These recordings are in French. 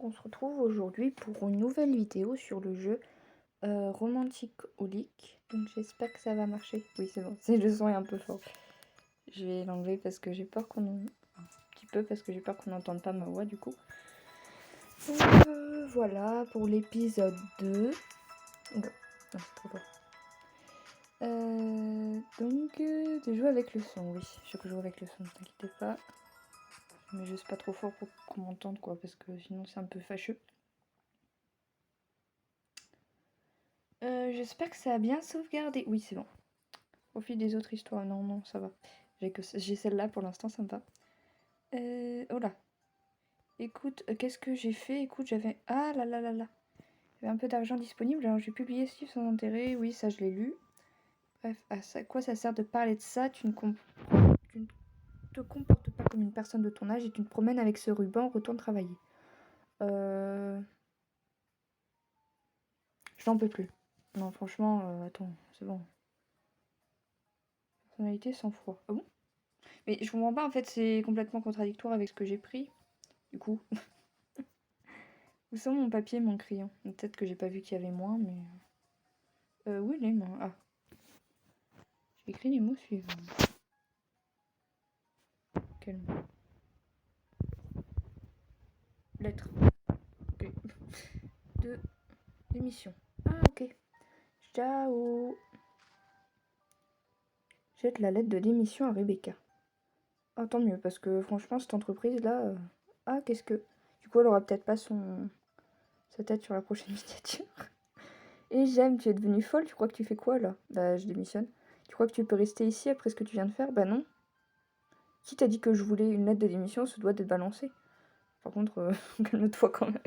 on se retrouve aujourd'hui pour une nouvelle vidéo sur le jeu Romantic Holic. Donc j'espère que ça va marcher. Oui, c'est bon, le son est un peu fort. Je vais l'enlever parce que j'ai peur qu'on... un petit peu parce que j'ai peur qu'on n'entende pas ma voix du coup. Donc voilà pour l'épisode 2. Oula, non, c'est trop fort. De jouer avec le son, oui. Je joue avec le son, ne t'inquiète pas. Mais juste pas trop fort pour qu'on m'entende quoi, parce que sinon c'est un peu fâcheux. J'espère que ça a bien sauvegardé. Oui, c'est bon. Au fil des autres histoires, non, ça va. J'ai celle-là pour l'instant, ça me va. Oh là. Écoute, qu'est-ce que j'ai fait? Écoute, j'avais... Ah là là là là. J'avais un peu d'argent disponible, alors j'ai publié ce livre sans intérêt. Oui, ça, je l'ai lu. Bref, à quoi ça sert de parler de ça? Tu ne te comportes pas comme une personne de ton âge et tu te promènes avec ce ruban, retourne travailler. Je n'en peux plus. Non, franchement, attends, c'est bon. Personnalité sans froid. Ah bon? Mais je comprends pas, en fait, c'est complètement contradictoire avec ce que j'ai pris. Du coup. Où sont mon papier et mon crayon? Peut-être que j'ai pas vu qu'il y avait moins, mais... où il est, moi? Ah. J'ai écrit les mots suivants. Quel mot? Lettre. Ok. De l'émission. Ah, ok. Ciao. Jette la lettre de démission à Rebecca. Ah, tant mieux, parce que franchement, cette entreprise-là... Ah, qu'est-ce que... Du coup, elle aura peut-être pas sa tête sur la prochaine miniature. Et j'aime, tu es devenue folle, tu crois que tu fais quoi, là? Bah, je démissionne. Tu crois que tu peux rester ici après ce que tu viens de faire? Bah non. Qui t'a dit que je voulais une lettre de démission se doit d'être balancée? Par contre, calme-toi quand même.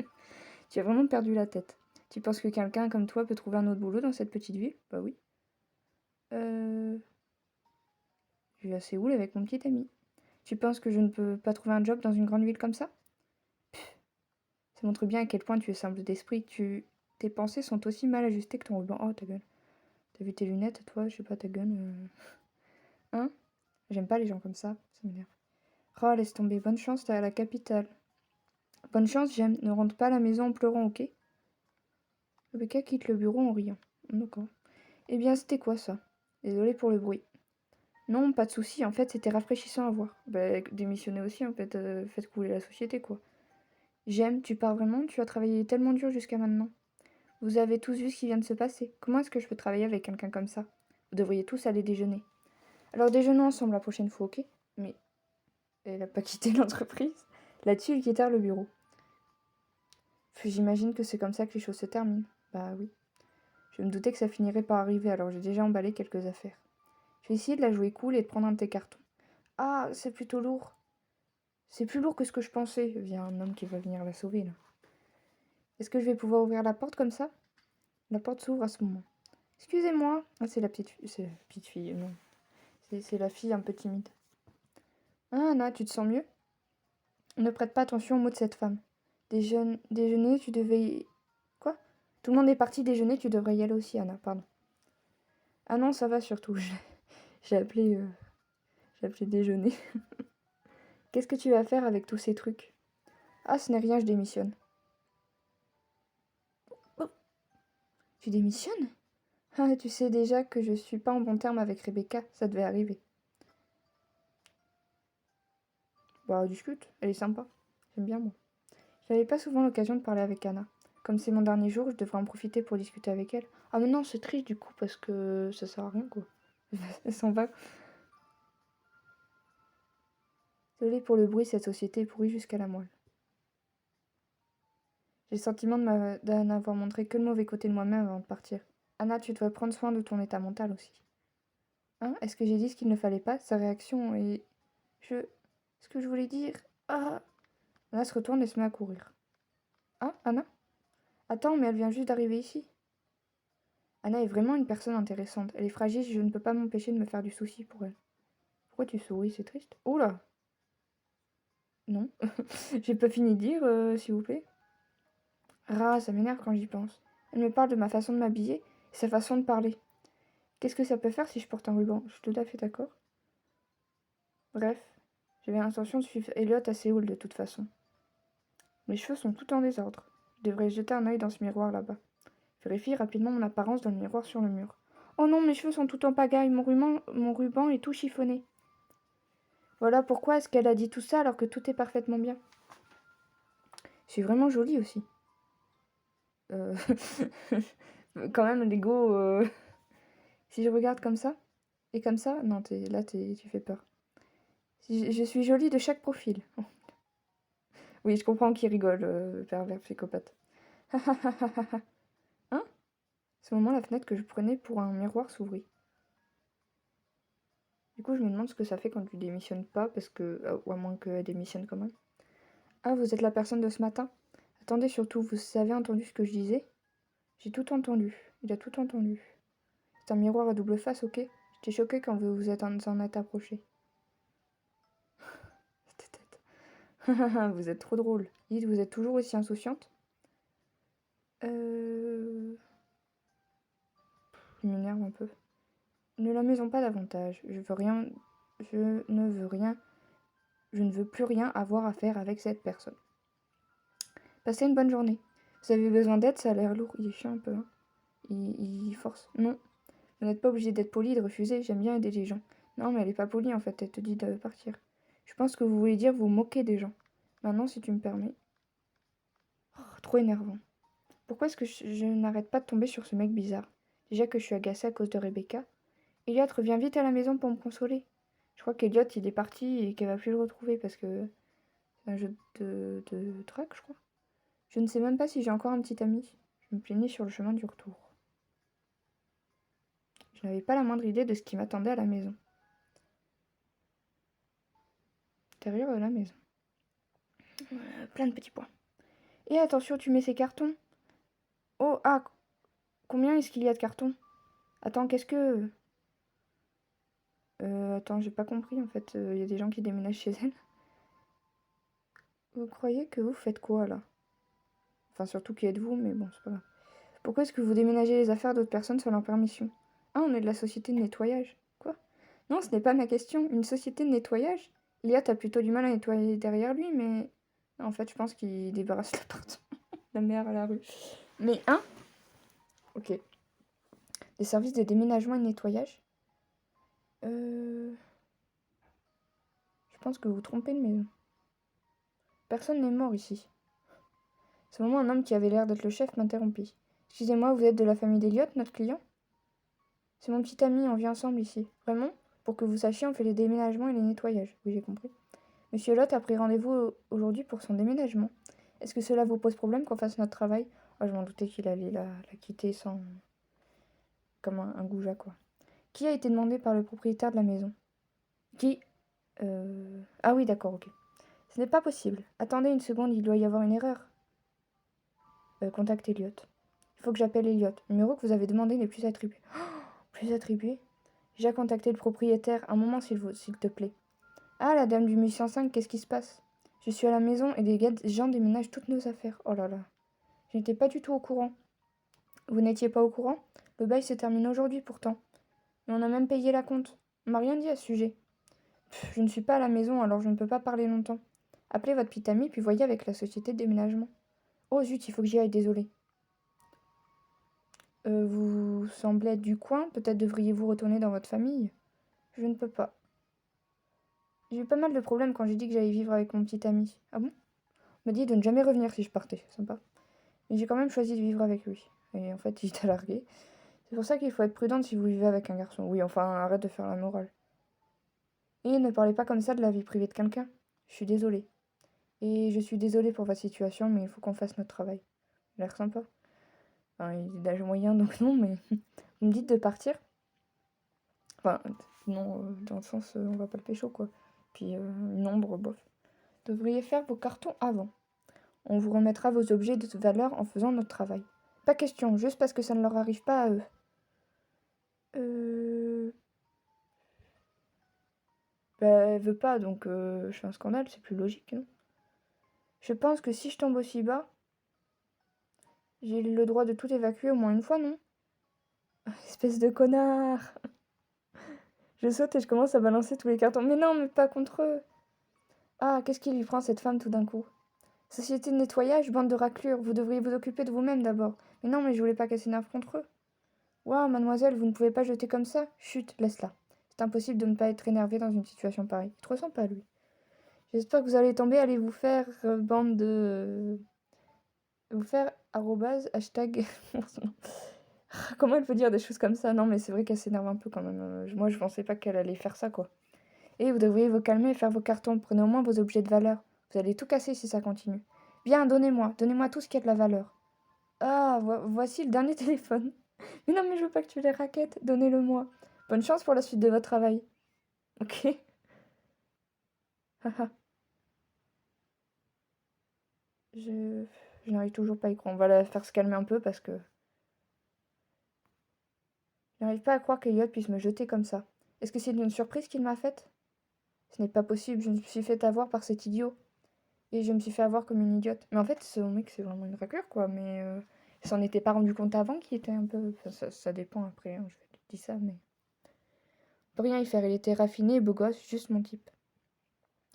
Tu as vraiment perdu la tête. Tu penses que quelqu'un comme toi peut trouver un autre boulot dans cette petite ville? Bah oui. Je vais à Séoul avec mon petit ami. Tu penses que je ne peux pas trouver un job dans une grande ville comme ça? Ça montre bien à quel point tu es simple d'esprit. Tes pensées sont aussi mal ajustées que ton ruban. Oh, ta gueule. T'as vu tes lunettes, toi? Je sais pas, ta gueule. Hein? J'aime pas les gens comme ça m'énerve. Oh, laisse tomber. Bonne chance, t'es à la capitale. Bonne chance, j'aime. Ne rentre pas à la maison en pleurant, ok? Rebecca quitte le bureau en riant. D'accord. Eh bien, c'était quoi ça? Désolée pour le bruit. Non, pas de souci. En fait, c'était rafraîchissant à voir. Bah, démissionner aussi, en fait. Faites couler la société, quoi. J'aime. Tu pars vraiment? Tu as travaillé tellement dur jusqu'à maintenant. Vous avez tous vu ce qui vient de se passer. Comment est-ce que je peux travailler avec quelqu'un comme ça? Vous devriez tous aller déjeuner. Alors, déjeunons ensemble la prochaine fois, ok? Mais elle a pas quitté l'entreprise. Là-dessus, ils quittèrent le bureau. Puis j'imagine que c'est comme ça que les choses se terminent. Bah oui. Je me doutais que ça finirait par arriver, alors j'ai déjà emballé quelques affaires. Je vais essayer de la jouer cool et de prendre un de tes cartons. Ah, c'est plutôt lourd. C'est plus lourd que ce que je pensais. Il y a un homme qui va venir la sauver, là. Est-ce que je vais pouvoir ouvrir la porte comme ça? La porte s'ouvre à ce moment. Excusez-moi. Ah, c'est la petite fille. C'est la petite fille, non. C'est la fille un peu timide. Ah, Anna, tu te sens mieux? Ne prête pas attention aux mots de cette femme. Déjeuner, tu devais y... Quoi? Tout le monde est parti déjeuner, tu devrais y aller aussi, Anna, pardon. Ah non, ça va surtout. J'ai appelé... J'ai appelé déjeuner. Qu'est-ce que tu vas faire avec tous ces trucs? Ah, ce n'est rien, je démissionne. Oh, tu démissionnes? Ah, tu sais déjà que je suis pas en bon terme avec Rebecca, ça devait arriver. Bah, discute, elle est sympa. J'aime bien, moi. J'avais pas souvent l'occasion de parler avec Anna. Comme c'est mon dernier jour, je devrais en profiter pour discuter avec elle. Ah, mais non, c'est triste du coup, parce que ça sert à rien, quoi. Elle s'en va. Désolée pour le bruit, cette société est pourrie jusqu'à la moelle. J'ai le sentiment d'en n'avoir montré que le mauvais côté de moi-même avant de partir. Anna, tu devrais prendre soin de ton état mental aussi. Hein? Est-ce que j'ai dit ce qu'il ne fallait pas? Sa réaction est... Ce que je voulais dire... Ah! Anna se retourne et se met à courir. Hein, Anna? Attends, mais elle vient juste d'arriver ici. Anna est vraiment une personne intéressante. Elle est fragile, je ne peux pas m'empêcher de me faire du souci pour elle. Pourquoi tu souris? C'est triste. Oh là! Non. J'ai pas fini de dire, s'il vous plaît. Ah, ça m'énerve quand j'y pense. Elle me parle de ma façon de m'habiller et sa façon de parler. Qu'est-ce que ça peut faire si je porte un ruban? Je suis tout à fait d'accord. Bref, j'avais l'intention de suivre Elliot à Séoul de toute façon. Mes cheveux sont tout en désordre. Je devrais jeter un œil dans ce miroir là-bas. Vérifie rapidement mon apparence dans le miroir sur le mur. Oh non, mes cheveux sont tout en pagaille, mon ruban est tout chiffonné. Voilà pourquoi est-ce qu'elle a dit tout ça alors que tout est parfaitement bien. Je suis vraiment jolie aussi. Quand même, l'ego... Si je regarde comme ça, et comme ça, non, tu fais peur. Je suis jolie de chaque profil. Oui, je comprends qu'il rigole, pervers psychopathe. Hein? À ce moment, la fenêtre que je prenais pour un miroir s'ouvrit. Du coup, je me demande ce que ça fait quand tu démissionnes pas, parce que... ou à moins qu'elle démissionne quand même. Ah, vous êtes la personne de ce matin? Attendez, surtout, vous avez entendu ce que je disais? J'ai tout entendu. Il a tout entendu. C'est un miroir à double face, ok? J'étais choquée quand vous vous en êtes approché. Cette tête. Vous êtes trop drôle. Dites, vous êtes toujours aussi insouciante? Il m'énerve un peu. Ne l'amusons pas davantage. Je ne veux plus rien avoir à faire avec cette personne. Passez une bonne journée. Vous avez besoin d'aide, ça a l'air lourd. Il est chiant un peu, hein. Il force. Non. Vous n'êtes pas obligé d'être poli et de refuser. J'aime bien aider les gens. Non, mais elle est pas polie en fait. Elle te dit de partir. Je pense que vous voulez dire vous moquer des gens. Maintenant, si tu me permets. Oh, trop énervant. Pourquoi est-ce que je n'arrête pas de tomber sur ce mec bizarre? Déjà que je suis agacée à cause de Rebecca. Elliot, reviens vite à la maison pour me consoler. Je crois qu'Elliot, il est parti et qu'elle va plus le retrouver parce que c'est un jeu de track, je crois. Je ne sais même pas si j'ai encore un petit ami. Je me plaignais sur le chemin du retour. Je n'avais pas la moindre idée de ce qui m'attendait à la maison. Intérieur de la maison. Plein de petits points. Et attention, tu mets ces cartons. Oh, ah, combien est-ce qu'il y a de cartons? Attends, qu'est-ce que... attends, j'ai pas compris en fait. Il y a des gens qui déménagent chez elle. Vous croyez que vous faites quoi là? Enfin, surtout qui êtes-vous, mais bon, c'est pas grave. Pourquoi est-ce que vous déménagez les affaires d'autres personnes sans leur permission? Ah, on est de la société de nettoyage. Quoi? Non, ce n'est pas ma question. Une société de nettoyage? Elliot a plutôt du mal à nettoyer derrière lui, mais... En fait, je pense qu'il débarrasse l'appartement. La mère à la rue. Mais, hein? Ok. Des services de déménagement et de nettoyage? Je pense que vous trompez de maison. Personne n'est mort ici. À ce moment, un homme qui avait l'air d'être le chef m'interrompit. Excusez-moi, vous êtes de la famille d'Elliot, notre client? C'est mon petit ami, on vit ensemble ici. Vraiment? Pour que vous sachiez, on fait les déménagements et les nettoyages. Oui, j'ai compris. Monsieur Elliot a pris rendez-vous aujourd'hui pour son déménagement. Est-ce que cela vous pose problème qu'on fasse notre travail? Oh, je m'en doutais qu'il allait la quitter sans... comme un goujat, quoi. Qui a été demandé par le propriétaire de la maison? Qui? Ah oui, d'accord, ok. Ce n'est pas possible. Attendez une seconde, il doit y avoir une erreur. Contacte Elliot. Il faut que j'appelle Elliot. Le numéro que vous avez demandé n'est plus attribué. Oh, plus attribué? J'ai contacté le propriétaire. Un moment, s'il te plaît. Ah, la dame du 1105, qu'est-ce qui se passe? Je suis à la maison et des gens déménagent toutes nos affaires. Oh là là. Je n'étais pas du tout au courant. Vous n'étiez pas au courant? Le bail se termine aujourd'hui pourtant. Mais on a même payé la compte. On m'a rien dit à ce sujet. Je ne suis pas à la maison, alors je ne peux pas parler longtemps. Appelez votre petite amie, puis voyez avec la société de déménagement. Oh zut, il faut que j'y aille, désolé. Vous semblez être du coin, peut-être devriez-vous retourner dans votre famille? Je ne peux pas. J'ai eu pas mal de problèmes quand j'ai dit que j'allais vivre avec mon petit ami. Ah bon? On m'a dit de ne jamais revenir si je partais, sympa. Mais j'ai quand même choisi de vivre avec lui. Et en fait, il t'a largué. C'est pour ça qu'il faut être prudente si vous vivez avec un garçon. Oui, enfin, arrête de faire la morale. Et ne parlez pas comme ça de la vie privée de quelqu'un. Je suis désolée. Et je suis désolée pour votre situation, mais il faut qu'on fasse notre travail. Il a l'air sympa. Enfin, il est d'âge moyen, donc non, mais... Vous me dites de partir? Enfin, non, dans le sens, on va pas le pécho, quoi. Puis, une ombre, bof. Devriez faire vos cartons avant. On vous remettra vos objets de valeur en faisant notre travail. Pas question, juste parce que ça ne leur arrive pas à eux. Bah, elle veut pas, donc je fais un scandale, c'est plus logique, non? Je pense que si je tombe aussi bas, j'ai le droit de tout évacuer au moins une fois, non? Espèce de connard! Je saute et je commence à balancer tous les cartons. Mais non, mais pas contre eux! Ah, qu'est-ce qui lui prend cette femme tout d'un coup? Société de nettoyage, bande de raclures, vous devriez vous occuper de vous-même d'abord. Mais non, mais je voulais pas qu'elle s'énerve contre eux. Waouh, mademoiselle, vous ne pouvez pas jeter comme ça. Chut, laisse-la. C'est impossible de ne pas être énervé dans une situation pareille. Il te ressemble pas, lui. J'espère que vous allez tomber, allez vous faire bande de... vous faire arrobase, hashtag... Comment elle peut dire des choses comme ça? Non, mais c'est vrai qu'elle s'énerve un peu quand même. Moi, je pensais pas qu'elle allait faire ça, quoi. Et vous devriez vous calmer et faire vos cartons. Prenez au moins vos objets de valeur. Vous allez tout casser si ça continue. Bien, donnez-moi tout ce qui a de la valeur. Ah, voici le dernier téléphone. Mais non, mais je veux pas que tu les raquettes. Donnez-le-moi. Bonne chance pour la suite de votre travail. Ok. Haha. je... je n'arrive toujours pas à y croire. On va la faire se calmer un peu parce que... je n'arrive pas à croire qu'Eliott puisse me jeter comme ça. Est-ce que c'est une surprise qu'il m'a faite? Ce n'est pas possible, je me suis fait avoir par cet idiot. Et je me suis fait avoir comme une idiote. Mais en fait, ce mec, c'est vraiment une raclure, quoi. Mais il s'en était pas rendu compte avant qu'il était un peu... Enfin, ça dépend après, hein, je te dis ça, mais... On peut rien y faire, il était raffiné et beau gosse, juste mon type.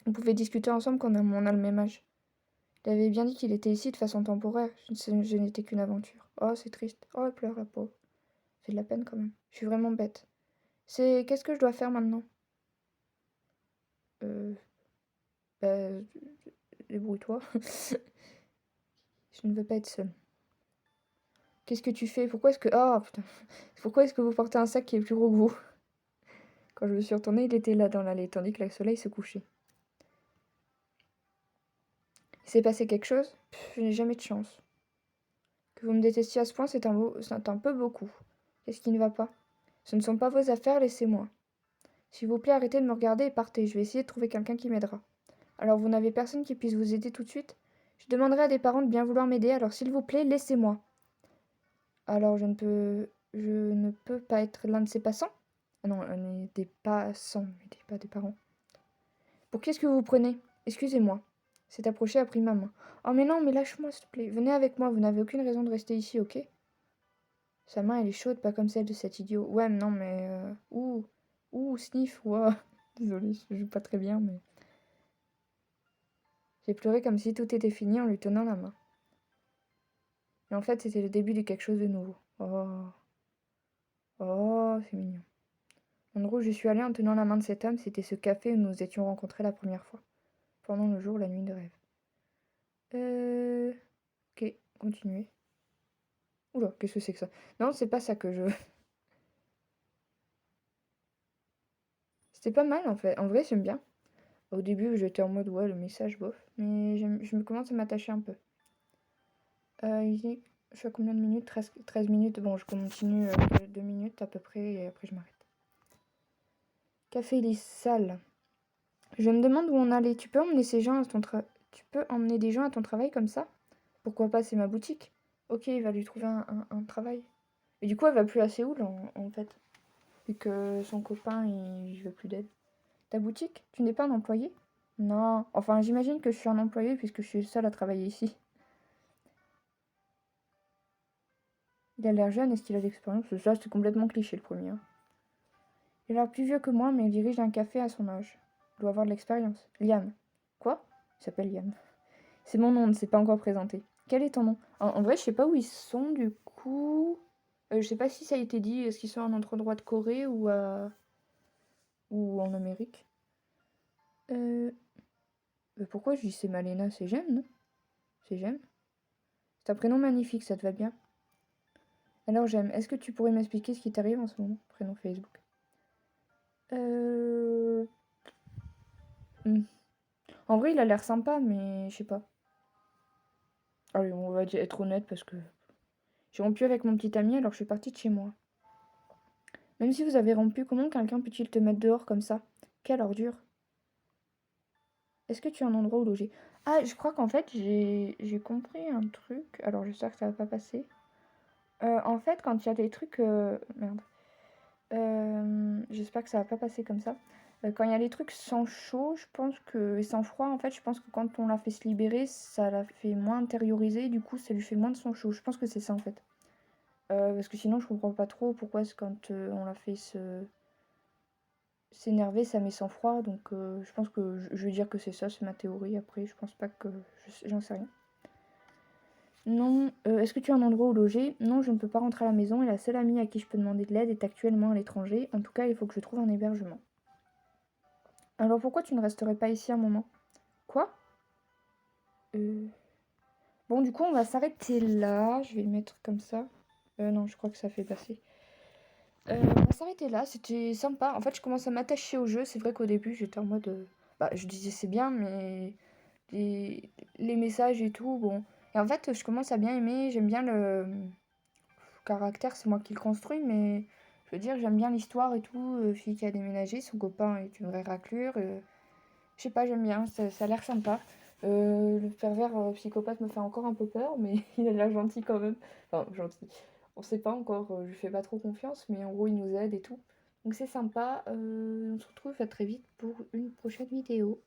On pouvait discuter ensemble quand on a le même âge. Il avait bien dit qu'il était ici de façon temporaire. Je n'étais qu'une aventure. Oh, c'est triste. Oh, elle pleure, la pauvre. J'ai de la peine quand même. Je suis vraiment bête. Qu'est-ce que je dois faire maintenant? Euh... Bah... Débrouille-toi. Je ne veux pas être seule. Qu'est-ce que tu fais? Pourquoi est-ce que... Oh, putain. Pourquoi est-ce que vous portez un sac qui est plus gros que vous? Quand je me suis retournée, il était là dans l'allée, tandis que le soleil se couchait. Il s'est passé quelque chose? Je n'ai jamais de chance. Que vous me détestiez à ce point, c'est un peu beaucoup. Qu'est-ce qui ne va pas? Ce ne sont pas vos affaires, laissez-moi. S'il vous plaît, arrêtez de me regarder et partez. Je vais essayer de trouver quelqu'un qui m'aidera. Alors, vous n'avez personne qui puisse vous aider tout de suite? Je demanderai à des parents de bien vouloir m'aider, alors s'il vous plaît, laissez-moi. Alors, je ne peux pas être l'un de ces passants? Ah non, on est des passants, mais pas des parents. Pour qui est-ce que vous prenez? Excusez-moi. S'est approché, a pris ma main. Oh mais non, mais lâche-moi s'il te plaît. Venez avec moi, vous n'avez aucune raison de rester ici, ok? Sa main, elle est chaude, pas comme celle de cet idiot. Ouais, mais non, mais... sniff, ouah. Désolée, je joue pas très bien, mais... J'ai pleuré comme si tout était fini en lui tenant la main. Et en fait, c'était le début de quelque chose de nouveau. Oh, oh, c'est mignon. L'endroit où je suis allée en tenant la main de cet homme, c'était ce café où nous nous étions rencontrés la première fois. Pendant le jour, la nuit de rêve. Ok, continuez. Oula, qu'est-ce que c'est que ça? Non, c'est pas ça que je veux. C'était pas mal en fait. En vrai, j'aime bien. Au début, j'étais en mode ouais, le message bof. Mais je me commence à m'attacher un peu. Ici, je suis à combien de minutes? 13 minutes. Bon, je continue 2 minutes à peu près et après je m'arrête. Café Lys, salle. Je me demande où on allait. Tu peux emmener ces gens à Tu peux emmener des gens à ton travail comme ça? Pourquoi pas, c'est ma boutique. Ok, il va lui trouver un travail. Et du coup, elle va plus à Séoul en fait. Vu que son copain, il veut plus d'aide. Ta boutique? Tu n'es pas un employé? Non. Enfin, j'imagine que je suis un employé puisque je suis seule à travailler ici. Il a l'air jeune, est-ce qu'il a de l'expérience? Ça, c'est complètement cliché le premier, hein. Il a l'air plus vieux que moi, mais il dirige un café à son âge. Il doit avoir de l'expérience. Liam. Quoi? Il s'appelle Liam. C'est mon nom, on ne s'est pas encore présenté. Quel est ton nom? En vrai, je sais pas où ils sont du coup. Je sais pas si ça a été dit. Est-ce qu'ils sont en autre endroit de Corée ou en Amérique? Euh... Pourquoi je dis c'est Malena? C'est J'aime, non? C'est J'aime? C'est un prénom magnifique, ça te va bien? Alors J'aime, est-ce que tu pourrais m'expliquer ce qui t'arrive en ce moment? Prénom Facebook. Euh... hmm. En vrai, il a l'air sympa, mais je sais pas. Allez, on va être honnête parce que j'ai rompu avec mon petit ami, alors je suis partie de chez moi. Même si vous avez rompu, comment quelqu'un peut-il te mettre dehors comme ça? Quelle ordure! Est-ce que tu as un endroit où loger? Ah, je crois qu'en fait, j'ai compris un truc. Alors, j'espère que ça va pas passer. En fait, quand il y a des trucs... Merde. J'espère que ça va pas passer comme ça. Quand il y a les trucs sans chaud, je pense que... Et sans froid, en fait, je pense que quand on la fait se libérer, ça la fait moins intérioriser. Du coup, ça lui fait moins de sang chaud. Je pense que c'est ça, en fait. Parce que sinon, je comprends pas trop pourquoi est-ce quand on la fait se... s'énerver, ça met sang-froid, donc je pense que je vais dire que c'est ça, c'est ma théorie. Après, je pense pas que... J'en sais rien. Non, est-ce que tu as un endroit où loger? Non, je ne peux pas rentrer à la maison et la seule amie à qui je peux demander de l'aide est actuellement à l'étranger. En tout cas, il faut que je trouve un hébergement. Alors pourquoi tu ne resterais pas ici un moment? Quoi? Bon, du coup, on va s'arrêter là. Je vais le mettre comme ça. Non, je crois que ça fait passer. On va s'arrêter là. C'était sympa. En fait, je commence à m'attacher au jeu. C'est vrai qu'au début, j'étais en mode... Bah, je disais c'est bien, mais... Les messages et tout, bon. Et en fait, je commence à bien aimer. J'aime bien le caractère. C'est moi qui le construis, mais... Je veux dire, j'aime bien l'histoire et tout. Fille qui a déménagé. Son copain est une vraie raclure. Je sais pas, j'aime bien, ça a l'air sympa. Le pervers psychopathe me fait encore un peu peur, mais il a l'air gentil quand même. Enfin, gentil. On sait pas encore, je lui fais pas trop confiance, mais en gros, il nous aide et tout. Donc c'est sympa. On se retrouve à très vite pour une prochaine vidéo.